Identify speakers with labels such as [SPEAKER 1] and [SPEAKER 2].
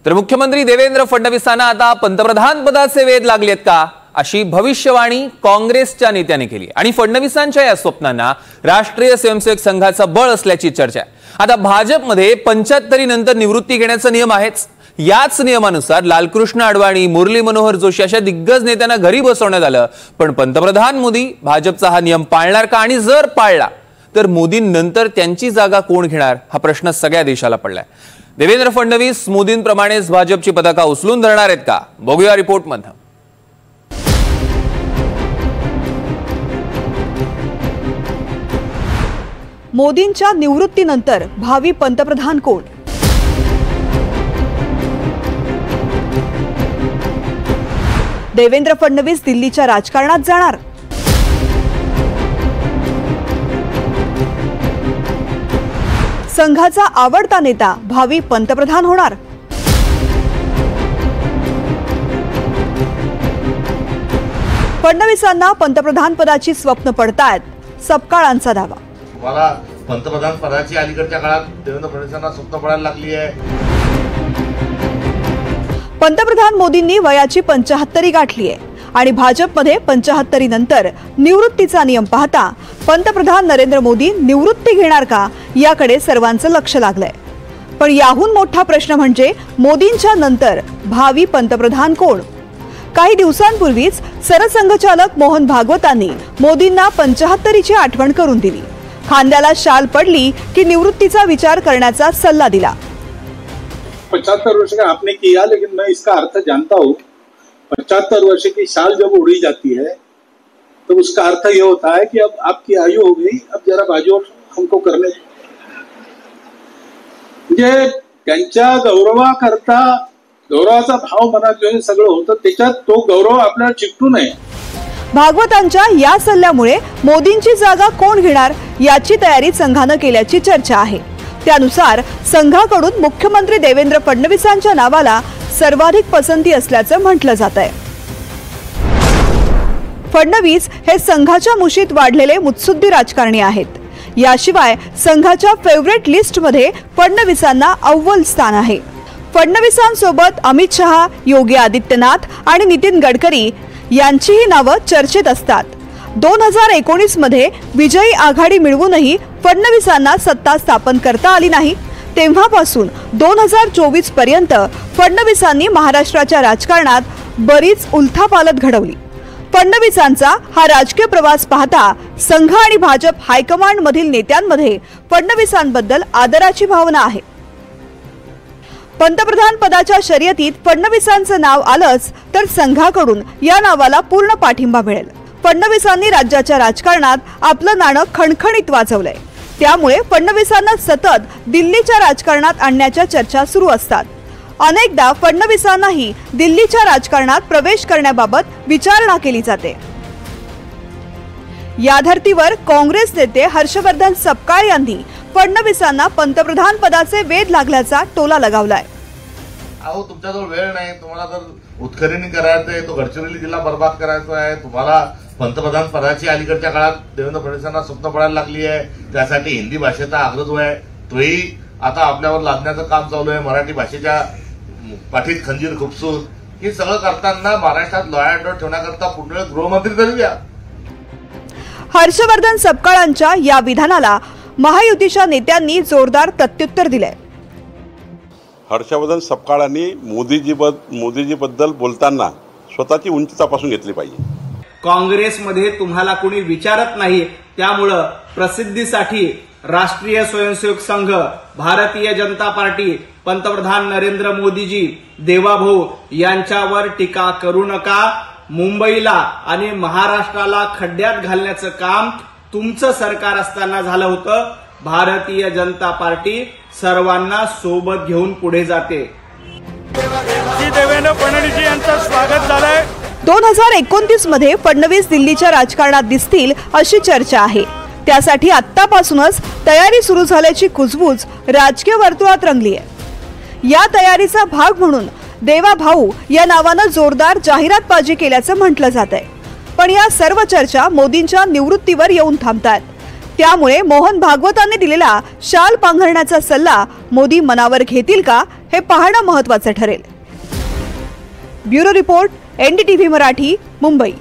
[SPEAKER 1] तर मुख्यमंत्री देवेंद्र फडणवीसांना आता पंतप्रधान पदाचे वेध लागलेत का अशी भविष्यवाणी काँग्रेसच्या नेत्याने केली आणि फडणवीसांच्या या स्वप्नांना राष्ट्रीय स्वयंसेवक संघाचं बळ असल्याची चर्चा आहे। आता भाजपमध्ये 75 नंतर निवृत्ती घेण्याचा नियम आहेच। याच नियमानुसार लालकृष्ण अडवाणी, मुरली मनोहर जोशी अशा दिग्गज नेत्यांना घरी बसवण्यात आलं। पण पंतप्रधान मोदी भाजपचा हा नियम पाळणार का आणि जर पाळला तर मोदींनंतर त्यांची जागा कोण घेणार हा प्रश्न सगळ्या देशाला पडलाय। देवेंद्र फडणवीस मोदींप्रमाणेच भाजपची पताका उचलून धरणार आहेत का? बघूया रिपोर्टमध्ये।
[SPEAKER 2] मोदींच्या निवृत्तीनंतर भावी पंतप्रधान कोण? देवेंद्र फडणवीस दिल्लीच्या राजकारणात जाणार? संघाचा आवडता नेता भावी पंतप्रधान होणार? फडणवीसांना पंतप्रधान पदाची स्वप्न पडतायत, सपकाळांचा दावा।
[SPEAKER 3] मला पंतप्रधान पदाची अलीकडच्या काळात देवेंद्र फडणवीसांना स्वप्न पडायला लागली आहे।
[SPEAKER 2] पंतप्रधान मोदींनी वयाची 75 गाठली आहे आणि भाजपमध्ये 75 नंतर निवृत्तीचा नियम पाहता पंतप्रधान नरेंद्र मोदी निवृत्ती घेणार का याकडे सर्वांचं लक्ष लागलंय। पण याहून मोठा प्रश्न म्हणजे मोदींच्या नंतर भावी पंतप्रधान कोण? काही दिवसांपूर्वीच सरसंघचालक मोहन भागवतांनी मोदींना 75ची आठवण करून दिली। खांद्याला शाल पडली की निवृत्तीचा विचार करण्याचा सल्ला दिला।
[SPEAKER 4] 75 वर्ष का आपने किया, लेकिन मैं इसका अर्थ जानता हूँ। 75 वर्ष की शाल जब उड़ी जाती है तो उसका अर्थ ये होता है कि अब आपकी आयु हो गई, अब जरा बाजू हमको करने म्हणजे त्यांच्या गौरवाकरता गौरवाचा भाव मनात घेऊन सगळं होतं, त्याच्यात तो गौरव आपल्याला चिकटू नये।
[SPEAKER 2] भागवतांच्या या सल्ल्यामुळे मोदींची जागा कोण घेणार याची तयारी संघानं केल्याची चर्चा आहे। त्यानुसार संघाकडून मुख्यमंत्री देवेंद्र फडणवीसांच्या नावाला सर्वाधिक पसंती असल्याचं म्हटलं जात आहे। फडणवीस हे संघाच्या मुशीत वाढलेले मुत्सुद्दी राजकारणी आहेत। याशिवाय संघाच्या फेवरेट लिस्टमध्ये फडणवीसांना अव्वल स्थान आहे। फडणवीसांसोबत अमित शहा, योगी आदित्यनाथ आणि नितीन गडकरी यांचीही नावं चर्चेत असतात। 2019 मध्ये विजयी आघाडी मिळवूनही फडणवीसांना सत्ता स्थापन करता आली नाही। तेव्हापासून 2024 पर्यंत फडणवीसांनी महाराष्ट्राच्या राजकारणात बरीच उलथापालथ घडवली। फडणवीसांचा हा राजकीय प्रवास पाहता संघ आणि भाजप हायकमांड मधील नेत्यांमध्ये फडणवीसांबद्दल आदराची भावना आहे। पंतप्रधान पदाच्या शर्यतीत फडणवीसांचं नाव आलंच तर संघाकडून या नावाला पूर्ण पाठिंबा मिळेल। फडणवीसांनी राज्याच्या राजकारणात आपलं नाणं खणखणीत वाजवलंय, त्यामुळे फडणवीसांना सतत दिल्लीच्या राजकारणात आणण्याच्या चर्चा सुरू असतात। अनेकदा फडणवीसांनाही दिल्लीच्या राजकारणात प्रवेश करण्याबाबत विचारणा केली जाते। या धर्तीवर काँग्रेस नेते हर्षवर्धन सपकाळ यांनी फडणवीसांना पंतप्रधान पदाचे वेध लागल्याचा टोला लगावलाय।
[SPEAKER 3] अहो, तुमच्याजवळ वेळ नाही, तुम्हाला जर उत्खनन करायचं आहे, तो गडचिरोली जिल्हा बर्बाद करायचा आहे, तुम्हाला पंतप्रधान पदाची अलीकडच्या काळात देवेंद्र फडणवीसांना स्वप्न पडायला लागली आहे, त्यासाठी हिंदी भाषेचा आग्रह आहे तोही आता आपल्यावर लादण्याचं काम चालू आहे। मराठी भाषेच्या पाठीत खंजीर खुपसून हे सगळं करताना महाराष्ट्रात लॉ अँड ऑर्डर ठेवण्याकरता पुढे गृहमंत्री तरी द्या।
[SPEAKER 2] हर्षवर्धन सपकाळांच्या या विधानाला महायुतीच्या नेत्यांनी जोरदार प्रत्युत्तर दिले।
[SPEAKER 5] हर्षवर्धन सपकाळांनी मोदीजीबद्दल बोलताना स्वतःची उंची तपासून घेतली पाहिजे।
[SPEAKER 6] काँग्रेसमध्ये तुम्हाला कोणी विचारत नाही, त्यामुळे प्रसिद्धीसाठी राष्ट्रीय स्वयंसेवक संघ, भारतीय जनता पार्टी, पंतप्रधान नरेंद्र मोदीजी, देवाभाऊ यांच्यावर टीका करू नका। मुंबईला आणि महाराष्ट्राला खड्ड्यात घालण्याचं काम तुमचं सरकार असताना झालं होतं। भारतीय जनता पार्टी सर्वांना सोबत घेऊन पुढे जाते।
[SPEAKER 7] देवेंद्र फडणवीस यांचं स्वागत झालंय।
[SPEAKER 2] 2029 मध्ये फडणवीस दिल्लीच्या राजकारणात दिसतील अशी चर्चा आहे। त्यासाठी आत्तापासूनच तयारी सुरू झाल्याची कुजबूज राजकीय वर्तुळात रंगली आहे। या तयारीचा भाग म्हणून देवा भाऊ या नावानं जोरदार जाहिरातबाजी केल्याचं म्हटलं जात आहे। पण या सर्व चर्चा मोदींच्या निवृत्तीवर येऊन थांबतात। त्यामुळे मोहन भागवतांनी दिलेला शाल पांघरण्याचा सल्ला मोदी मनावर घेतील का हे पाहणं महत्त्वाचं ठरेल. Bureau report, NDTV Marathi, Mumbai.